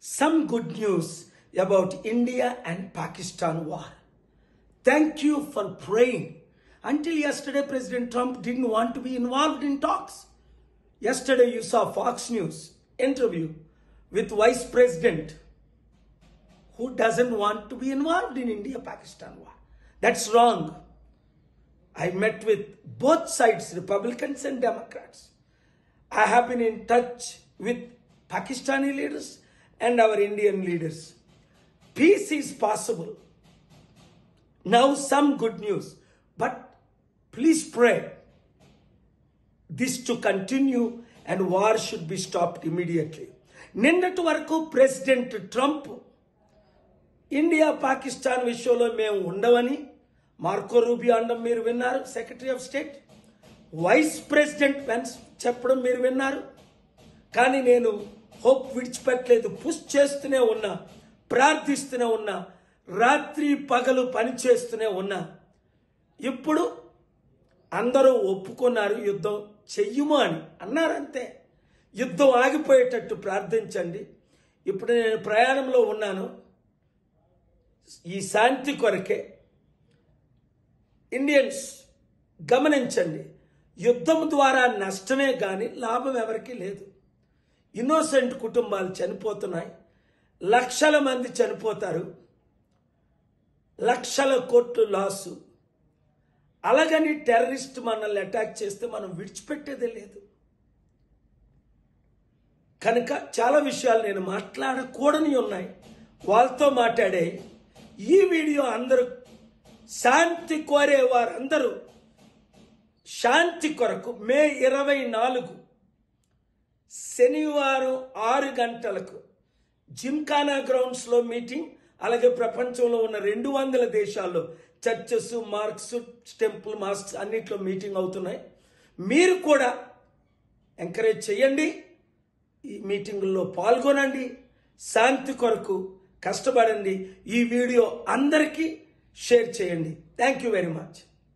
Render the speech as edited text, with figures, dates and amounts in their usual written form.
some good news about India and Pakistan war. Thank you for praying. Until yesterday, President Trump didn't want to be involved in talks. Yesterday, you saw Fox News interview with Vice President who doesn't want to be involved in India-Pakistan war. That's wrong. I met with both sides, Republicans and Democrats. I have been in touch with Pakistani leaders and our Indian leaders. Peace is possible. Now some good news, but please pray this to continue and war should be stopped immediately. నిన్నటి వరకు president Trump India Pakistan విషయంలో మేము ఉండవని Marco Rubio అనడం మీరు విన్నారు, secretary of state. Vice president Pence చెప్పడం మీరు విన్నారు. కానీ నేను హోప్ విడిచిపెట్టలేదు, పుష్ చేస్తూనే ఉన్నా, ప్రార్థిస్తూనే ఉన్నా, రాత్రి పగలు పని చేస్తూనే ఉన్నా. ఇప్పుడు అందరూ ఒప్పుకున్నారు, యుద్ధం చెయ్యము అని అన్నారంతే. యుద్ధం ఆగిపోయేటట్టు ప్రార్థించండి. ఇప్పుడు నేను ప్రయాణంలో ఉన్నాను. ఈ శాంతి కొరకే ఇండియన్స్ గమనించండి, యుద్ధం ద్వారా నష్టమే కానీ లాభం ఎవరికీ లేదు. ఇన్నోసెంట్ కుటుంబాలు చనిపోతున్నాయి, లక్షల మంది చనిపోతారు, లక్షల కోట్లు లాసు. అలాగని టెర్రరిస్ట్ మనల్ని అటాక్ చేస్తే మనం విడిచిపెట్టేదే లేదు. కనుక చాలా విషయాలు నేను మాట్లాడకూడని ఉన్నాయి, వాళ్ళతో మాట్లాడే. ఈ వీడియో అందరూ శాంతి కోరే వారందరూ శాంతి కొరకు మే 24 శనివారం 6 గంటలకు జిమ్ఖానా గ్రౌండ్స్లో మీటింగ్. అలాగే ప్రపంచంలో ఉన్న 200 దేశాల్లో చర్చెస్, మార్క్స్, టెంపుల్, మాస్క్స్ అన్నిట్లో మీటింగ్ అవుతున్నాయి. మీరు కూడా ఎంకరేజ్ చేయండి, ఈ మీటింగుల్లో పాల్గొనండి, శాంతి కొరకు కష్టపడండి. ఈ వీడియో అందరికీ షేర్ చేయండి. Thank you very much.